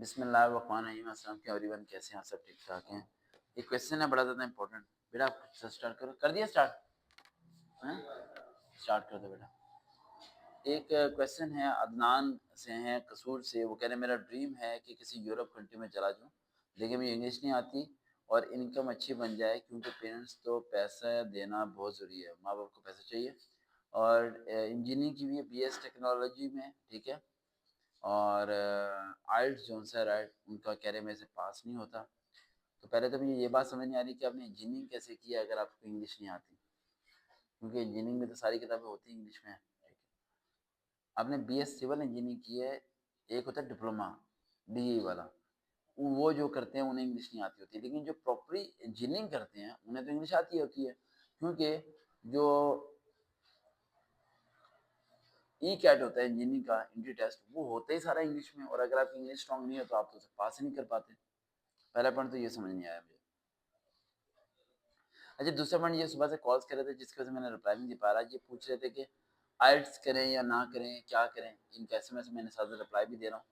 बिस्मिल्लाहिर्रहमानिर्रहीम। अस्सलाम वालेकुम एवरीवन, कैसे हैं आप? सब ठीक ठाक हैं? एक क्वेश्चन है बड़ा ज़्यादा इंपॉर्टेंट। बेटा आप स्टार्ट करो। कर दिया स्टार्ट? हैं? स्टार्ट कर दो बेटा। एक क्वेश्चन है, अदनान से हैं कसूर से। वो कह रहे हैं मेरा ड्रीम है कि किसी यूरोप कंट्री में चला जाऊँ, लेकिन मुझे इंग्लिश नहीं आती और इनकम अच्छी बन जाए, क्योंकि पेरेंट्स तो पैसा देना बहुत ज़रूरी है, माँ बाप को पैसा चाहिए। और इंजीनियरिंग की भी है, बीएस टेक्नोलॉजी में, ठीक है। और आइल्स जो है राइट, उनका कह रहे मेरे से पास नहीं होता। तो पहले तो मुझे ये बात समझ नहीं आ रही कि आपने इंजीनियरिंग कैसे किया अगर आपको इंग्लिश नहीं आती, क्योंकि इंजीनियरिंग में तो सारी किताबें होती हैं इंग्लिश में, ठीक है। आपने बीएस सिविल इंजीनियरिंग की है, एक होता है डिप्लोमा बीई वाला, वो जो करते हैं उन्हें इंग्लिश नहीं आती होती, लेकिन जो प्रॉपरली इंजीनियरिंग करते हैं उन्हें तो इंग्लिश आती होती है, क्योंकि जो ई कैट होता है इंजीनियरिंग का एंट्री टेस्ट, वो होता ही सारा इंग्लिश में, और अगर आपकी इंग्लिश स्ट्रॉन्ग नहीं है तो आप तो उसे पास ही नहीं कर पाते। पहला पॉइंट तो ये समझ नहीं आया मुझे। अच्छा, दूसरा पॉइंट, ये सुबह से कॉल्स कर रहे थे जिसकी वजह से मैंने रिप्लाई नहीं दे पा रहा। ये पूछ रहे थे कि आइल्स करें या ना करें, क्या करें। इनका एसएमएस मैंने साथ रिप्लाई भी दे रहा हूँ।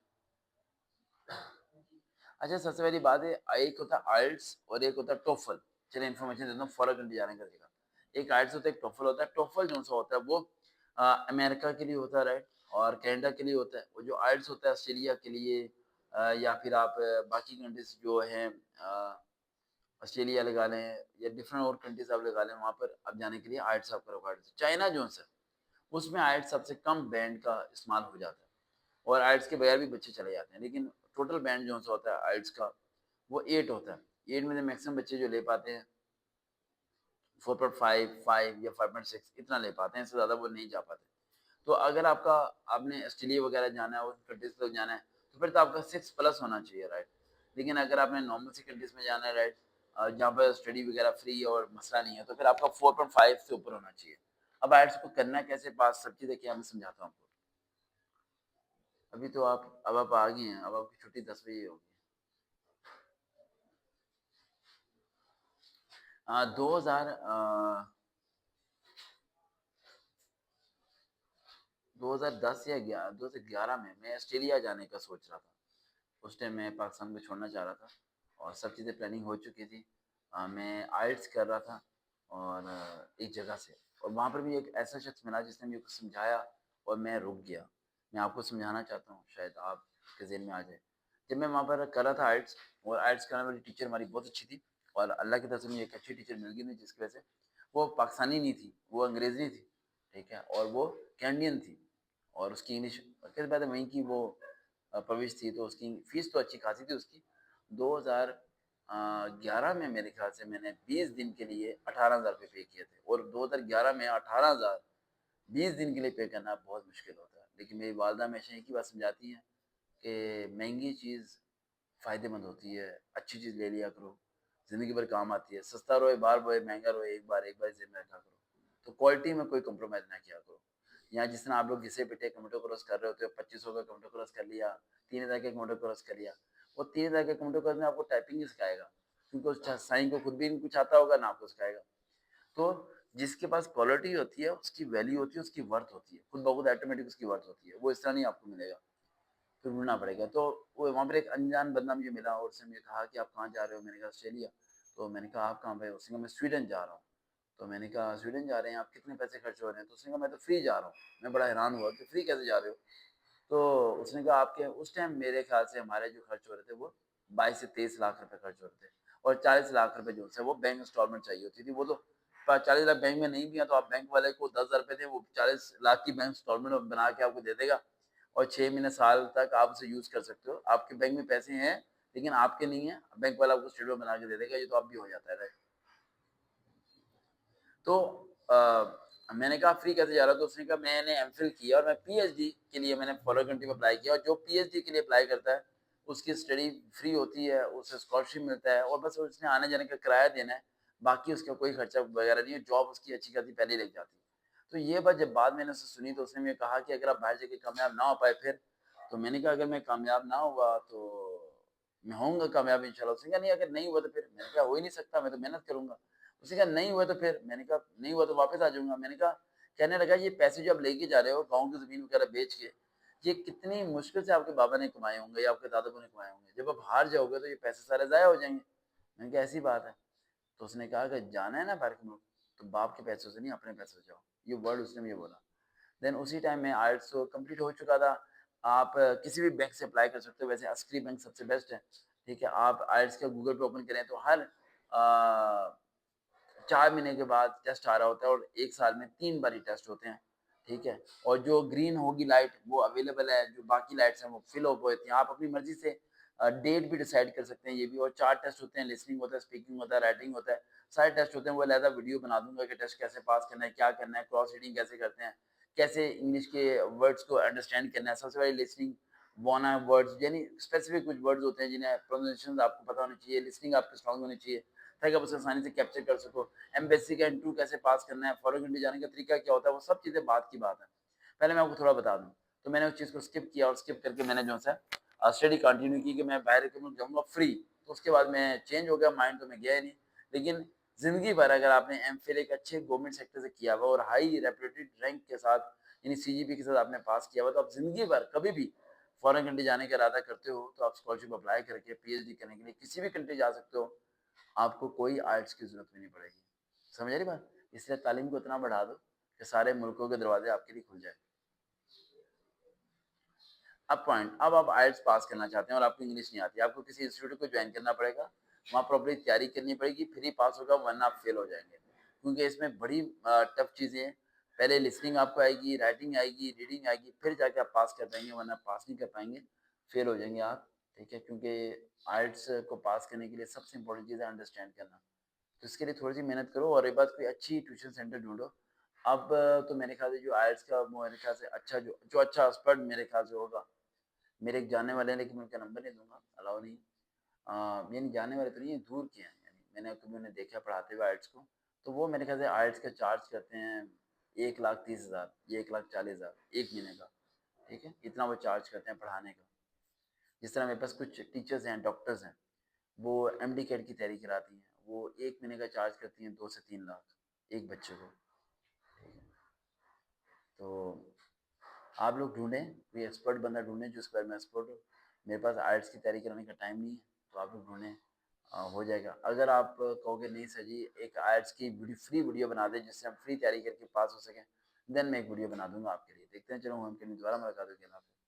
अच्छा, सबसे पहली बात है, एक होता है आइल्स और एक होता है टोफल। चलिए इन्फॉर्मेशन देता हूँ फॉरन कंट्री जाने का तरीका। एक आइल्स होता है, एक टोफल होता है। टोफल जो सा होता है वो अमेरिका के लिए होता है, राइट, और कनाडा के लिए होता है। और जो आइल्स होता है ऑस्ट्रेलिया के लिए, या फिर आप बाकी कंट्रीज जो हैं, ऑस्ट्रेलिया लगा लें या डिफरेंट और कंट्रीज आप लगा लें, वहाँ पर अब जाने के लिए आइल्स आपका रिक्वायर्ड है। चाइना जो है उसमें आइल्स सबसे कम बैंड का इस्तेमाल हो जाता है, और आइल्स के बगैर भी बच्चे चले जाते हैं, लेकिन टोटल बैंड जो सा होता है आइल्स का वो 8 होता है। 8 में से मैक्सिमम बच्चे जो ले पाते हैं 4.5, 5 या 5.6 इतना ले पाते हैं, इससे ज़्यादा वो नहीं जा पाते। तो अगर आपने ऑस्ट्रेलिया वगैरह जाना है, उस कंट्रीज तक जाना है, तो फिर तो आपका 6+ होना चाहिए, राइट। लेकिन अगर आपने नॉर्मल सी कंट्रीज में जाना है, राइट, जहाँ पर स्टडी वगैरह फ्री और मसला नहीं है, तो फिर आपका 4.5 से ऊपर होना चाहिए। अब आइल्स को करना कैसे पास, सब चीज़ देखिए मैं समझाता हूँ आपको। अभी तो अब आप आ गए हैं, अब आपकी छुट्टी 10 बजे होगी। 2010 या 2011 में मैं ऑस्ट्रेलिया जाने का सोच रहा था। उस टाइम मैं पाकिस्तान को छोड़ना चाह रहा था और सब चीज़ें प्लानिंग हो चुकी थी। मैं आइल्स कर रहा था और एक जगह से, और वहाँ पर भी एक ऐसा शख्स मिला जिसने मुझे कुछ समझाया और मैं रुक गया। मैं आपको समझाना चाहता हूँ, शायद आपके ज़हन में आ जाए। जब मैं वहाँ पर कर रहा था आइल्स, और आइल्स करने वाली टीचर हमारी बहुत अच्छी थी, और अल्लाह की तरफ से मुझे एक अच्छी टीचर मिल गई थी, जिसकी वजह से वो पाकिस्तानी नहीं थी, वो अंग्रेज़ी थी, ठीक है, और वो कैनेडियन थी, और उसकी इंग्लिश कैसे बात है, वहीं की वो प्रविश थी, तो उसकी फीस तो अच्छी खासी थी उसकी। 2011 में मेरे ख्याल से मैंने 20 दिन के लिए 18,000 रुपये पे किए थे, और 2011 में 18,000 20 दिन के लिए पे करना बहुत मुश्किल होता है। लेकिन मेरी वालदा हमेशा एक ही बात समझाती हैं कि महंगी चीज़ फ़ायदेमंद होती है, अच्छी चीज़ ले लिया करो, ज़िंदगी भर काम आती है। सस्ता रोए बार रोए, महंगा रोए एक बार ज़िम्मे रखा करो। तो क्वालिटी में कोई कॉम्प्रोमाइज़ ना किया करो। यहाँ जिस तरह आप लोग घिसे पिटे कंप्यूटर कोर्स कर रहे होते हो, 2500 का कंप्यूटर कोर्स कर लिया, 3000 का कंप्यूटर कोर्स कर लिया। वो 3000 के कंप्यूटर कोर्स में आपको टाइपिंग ही सिखाएगा, क्योंकि उस साईं को खुद भी नहीं कुछ आता होगा, ना आपको सिखाएगा। तो जिसके पास क्वालिटी होती है उसकी वैल्यू होती है, उसकी वर्थ होती है, खुद ब खुद ऑटोमेटिक उसकी वर्थ होती है। वो इस तरह नहीं आपको मिलेगा, फिर ढूँढना पड़ेगा। तो वो वहाँ पर एक अनजान बंदा मुझे मिला और उसने मुझे कहा कि आप कहाँ जा रहे हो? मैंने कहा ऑस्ट्रेलिया। तो मैंने कहा आप कहाँ पे हो? उसने कहा मैं स्वीडन जा रहा हूँ। तो मैंने कहा स्वीडन जा रहे हैं, आप कितने पैसे खर्च हो रहे हैं? तो उसने कहा मैं तो फ्री जा रहा हूँ। मैं बड़ा हैरान हुआ कि फ्री कैसे जा रहे हो? तो उसने कहा आपके उस टाइम मेरे ख्याल से हमारे जो खर्च हो रहे थे वो 22 से 23 लाख रुपए खर्च हो रहे थे, और 40 लाख रुपए जो है वो बैंक इंस्टॉलमेंट चाहिए होती थी। वो तो 40 लाख बैंक में नहीं भी है, तो आप बैंक वाले को 10,000 रुपए थे, वो 40 लाख की बैंक इंस्टॉलमेंट बना के आपको दे देगा, और 6 महीने साल तक आप उसे यूज कर सकते हो। आपके बैंक में पैसे हैं लेकिन आपके नहीं है, बैंक वाला आपको स्टेटमेंट बना के दे देगा। ये तो अब भी हो जाता है, राइट। तो मैंने कहा फ्री कैसे जा रहा? तो उसने कहा मैंने एमफिल किया और मैं पीएचडी के लिए मैंने फॉरेन कंट्री में अप्लाई किया, और जो पीएचडी के लिए अप्लाई करता है उसकी स्टडी फ्री होती है, उसे स्कॉलरशिप मिलता है, और बस उसने आने जाने का किराया देना है, बाकी उसका कोई खर्चा वगैरह नहीं है। जॉब उसकी अच्छी खासी पहले ही लग जाती है। तो ये बात जब बाद मैंने उससे सुनी तो उसने मुझे कहा कि अगर आप बाहर जाके कामयाब ना हो पाए फिर? तो मैंने कहा अगर मैं कामयाब ना हुआ तो मैं होऊंगा कामयाब इंशाल्लाह। उसने कहा नहीं, अगर नहीं हुआ तो फिर? मैंने कहा हो ही नहीं सकता, मैं तो मेहनत करूंगा। उसने कहा नहीं हुआ तो फिर? मैंने कहा नहीं हुआ तो वापस आ जाऊंगा। मैंने कहा, कहने लगा ये पैसे जो आप लेके जा रहे हो गाँव की जमीन वगैरह बेच के, ये कितनी मुश्किल से आपके बाबा ने कमाए होंगे या आपके दादा ने कमाए होंगे। जब आप हार जाओगे तो ये पैसे सारे ज़ाया हो जाएँगे। मैंने कहा ऐसी बात है। तो उसने कहा कि जाना है ना बाहर के मुल्क, तो बाप के पैसों से नहीं अपने पैसों से जाओ। ये वर्ड उसने मुझे बोला। देन उसी टाइम में आइल्स कंप्लीट हो चुका था। आप किसी भी बैंक से अप्लाई कर सकते हो, वैसे अस्करी बैंक सबसे बेस्ट है, ठीक है? आप आइल्स का गूगल पे ओपन करें तो हर 4 महीने के बाद टेस्ट आ रहा होता है और 1 साल में 3 बार ही टेस्ट होते हैं, ठीक है? और जो ग्रीन होगी लाइट वो अवेलेबल है, जो बाकी लाइट्स हैं वो फिल अप होती हैं। आप अपनी मर्ज़ी से डेट भी डिसाइड कर सकते हैं ये भी और 4 टेस्ट होते हैं, लिसनिंग होता है, स्पीकिंग होता है, राइटिंग होता है, सारे टेस्ट होते हैं। वो अलहदा वीडियो बना दूँगा कि टेस्ट कैसे पास करना है, क्या करना है, क्रॉस रीडिंग कैसे करते हैं, कैसे इंग्लिश के वर्ड्स को अंडरस्टैंड करना है। सबसे पहले लिसनिंग, वॉना वर्ड्स यानी स्पेसिफिक कुछ वर्ड्स होते हैं जिन्हें प्रोनाउंसिएशन आपको पता होनी चाहिए, लिसनिंग आपकी स्ट्रॉन्ग होनी चाहिए, ताकि आप उसे आसानी से कैप्चर कर सको। एम्बेसी का इंटरव्यू कैसे पास करना है, फॉरेन कंट्री जाने का तरीका क्या होता है, वो सब चीज़ें बात की बात है। पहले मैं आपको थोड़ा बता दूँ, तो मैंने उस चीज़ को स्किप किया और स्किप करके मैंने जो है स्टडी कंटिन्यू की कि मैं बाहर के मुल्क जाऊँगा फ्री। तो उसके बाद मैं चेंज हो गया माइंड तो मैं गया ही नहीं। लेकिन ज़िंदगी भर अगर आपने एमफिल एक अच्छे गवर्नमेंट सेक्टर से किया हुआ और हाई रेप्यूटेड रैंक के साथ यानी सीजीपी के साथ आपने पास किया हुआ, तो आप ज़िंदगी भर कभी भी फॉरेन कंट्री जाने का इरादा करते हो, तो आप स्कॉलरशिप अप्लाई करके पीएचडी करने के लिए किसी भी कंट्री जा सकते हो। आपको कोई आइल्स की ज़रूरत भी नहीं पड़ेगी। समझ आ रही बात? इसलिए तालीम को इतना बढ़ा दो कि सारे मुल्कों के दरवाज़े आपके लिए खुल जाएँ। अब पॉइंट, अब आप आइल्स पास करना चाहते हैं और आपको इंग्लिश नहीं आती, आपको किसी इंस्टीट्यूट को जॉइन करना पड़ेगा, वहाँ प्रॉपर्ली तैयारी करनी पड़ेगी, फिर ही पास होगा वरना आप फेल हो जाएँगे। क्योंकि इसमें बड़ी टफ चीज़ें हैं, पहले लिसनिंग आपको आएगी, राइटिंग आएगी, रीडिंग आएगी, फिर जाके आप पास कर पाएँगे वरना पास नहीं कर पाएँगे, फेल हो जाएँगे आप, ठीक है? क्योंकि आइल्स को पास करने के लिए सबसे इम्पोर्टेंट चीज़ है अंडरस्टैंड करना। तो इसके लिए थोड़ी-सी मेहनत करो और एक बात कोई अच्छी ट्यूशन सेंटर ढूँढो। अब तो मेरे ख्याल से जो आइल्स का वो मेरे ख्याल से अच्छा जो अच्छा एक्सपर्ट मेरे ख्याल से होगा, मेरे एक जानने वाले हैं लेकिन मैं उनका नंबर नहीं दूँगा, अलाउ नहीं। यानी जानने वाले तो नहीं है, दूर के हैं यानी मैंने कभी उन्हें देखा है पढ़ाते हुए आइल्स को, तो वो मेरे ख्याल से आइल्स का चार्ज करते हैं 1,30,000 या 1,40,000 1 महीने का, ठीक है? इतना वो चार्ज करते हैं पढ़ाने का। जिस तरह मेरे पास कुछ टीचर्स हैं, डॉक्टर्स हैं, वो एमडी कैट की तैयारी कराती हैं, वो 1 महीने का चार्ज करती हैं 2 से 3 लाख, एक बच्चे को, ठीक है? तो आप लोग ढूँढें, कोई एक्सपर्ट बंदा ढूँढें जो इसके बारे में एक्सपर्ट हो। मेरे पास आइल्स की तैयारी कराने का टाइम नहीं है, तो आप लोग ढूँढें, हो जाएगा। अगर आप कहोगे नहीं सर जी एक आइल्स की फ्री वीडियो बना दें जिससे हम फ्री तैयारी करके पास हो सकें, देन मैं एक वीडियो बना दूँगा आपके लिए। देखते हैं, चलो हम कभी दोबारा मुलाकात होगी। अल्लाह हाफ़िज़।